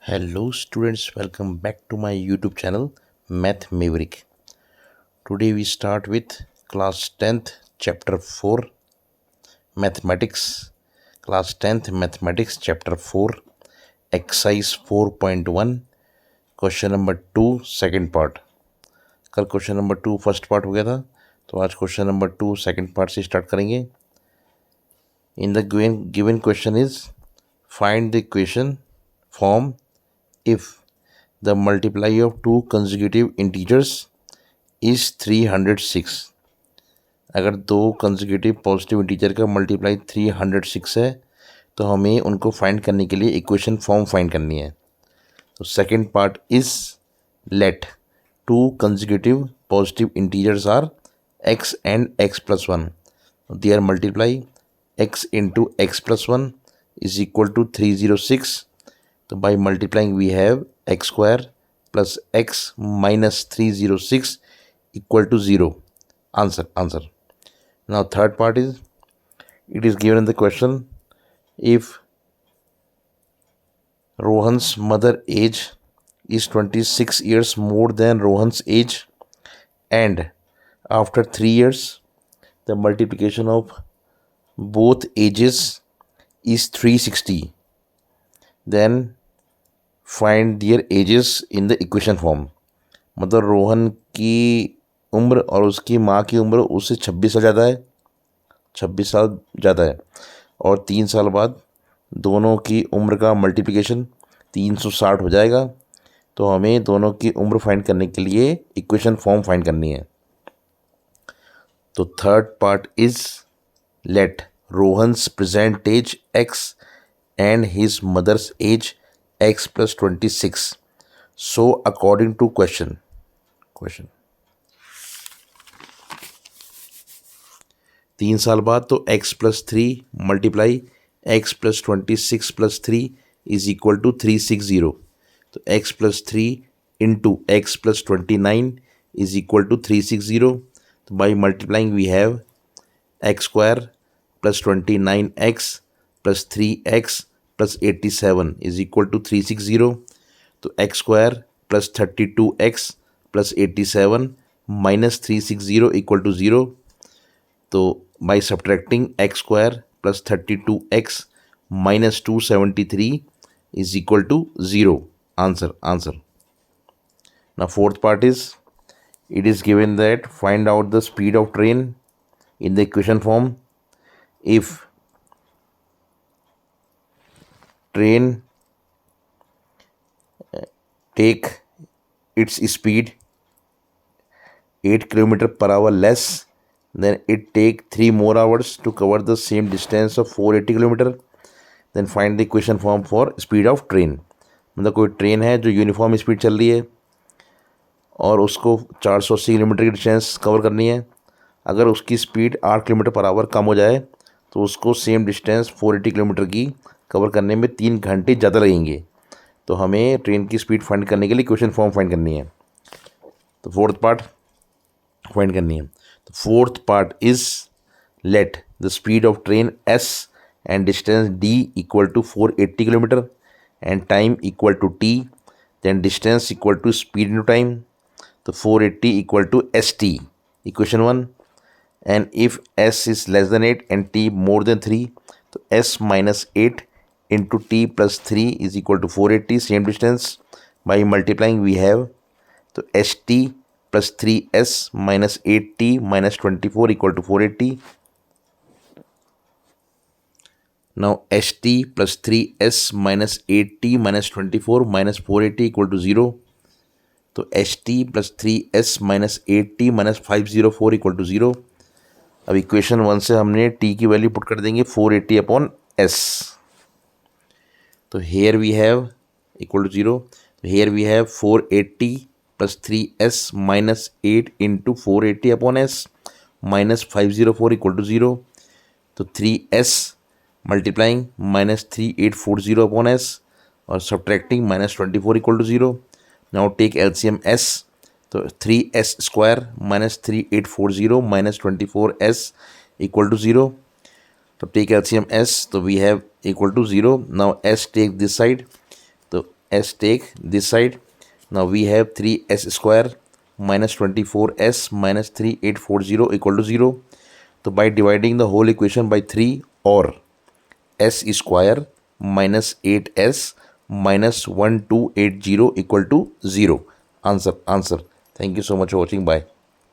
Hello students, welcome back to my YouTube channel Math Maverick. Today we start with class 10th chapter 4 mathematics. Class 10th mathematics chapter 4 exercise 4.1 question number 2 second part. कल question number 2 first part हो गया था, तो आज question number 2 second part से start करेंगे. In the given question is find the equation form if the multiply of two consecutive integers is 306. अगर दो consecutive पॉजिटिव इंटीजर का मल्टीप्लाई 306 है तो हमें उनको फाइंड करने के लिए इक्वेशन फॉर्म फाइंड करनी है. तो second part is let two consecutive positive integers are x and x plus 1. Their multiply x into x plus 1 is equal to 306. So by multiplying we have x square plus x minus 306 equal to 0. Answer. Now third part is, it is given in the question, if Rohan's mother age is 26 years more than Rohan's age and after 3 years the multiplication of both ages is 360, then find their ages in the equation form. मतलब रोहन की उम्र और उसकी माँ की उम्र उससे 26 साल ज़्यादा है, 26 साल ज़्यादा है, और 3 साल बाद दोनों की उम्र का मल्टीप्लिकेशन 360 हो जाएगा. तो हमें दोनों की उम्र फाइंड करने के लिए इक्वेशन फॉर्म फाइंड करनी है. तो third part is let Rohan's present age x and his mother's age x plus 26. So according to question 3 साल बाद तो x plus 3 multiply x plus 26 plus 3 is equal to 360. तो x plus 3 into x plus 29 is equal to 360. तो by multiplying we have x square plus 29x plus 3x plus 87 is equal to 360. तो x square plus 32x plus 87 minus 360 equal to 0. तो by subtracting x square plus 32x minus 273 is equal to 0. Answer. Now fourth part is, it is given that find out the speed of train in the equation form. If train take its speed 8 km per hour less, then it take 3 more hours to cover the same distance of 480 km. then find the equation form for speed of train. मतलब कोई train है जो uniform speed चल रही है और उसको 480 kilometre की डिस्टेंस कवर करनी है. अगर उसकी स्पीड 8 किलोमीटर पर आवर कम हो जाए तो उसको सेम डिस्टेंस 480 किलोमीटर की कवर करने में 3 घंटे ज़्यादा लगेंगे. तो हमें ट्रेन की स्पीड फाइंड करने के लिए इक्वेशन फॉर्म फाइंड करनी है. तो फोर्थ पार्ट फाइंड करनी है. तो fourth part is let the speed of train S and distance D equal to 480 kilometre and time equal to T, then distance equal to speed into time. तो 480 equal to S T, equation 1. And if S is less than 8 and T more than 3, तो S minus 8 into t plus 3 is equal to 480, same distance. By multiplying we have to st plus 3s minus 8t minus 24 equal to 480. Now st plus 3s minus 8t minus 24 minus 480 equal to 0. तो st plus 3s minus 8t minus 504 equal to 0. अब equation 1 से हमने t की value put कर देंगे 480 upon s. So here we have equal to 0. So here we have 480 plus 3s minus 8 into 480 upon s minus 504 equal to 0. So 3s multiplying minus 3840 upon s or subtracting minus 24 equal to 0. Now take LCM s. So 3s square minus 3840 minus 24s equal to 0. So take LCM s. So we have equal to 0. Now s take this side. So S take this side. Now we have 3s square minus 24s minus 3840 equal to 0. So by dividing the whole equation by 3, or s square minus 8s minus 1280 equal to 0. Answer. Thank you so much for watching. Bye.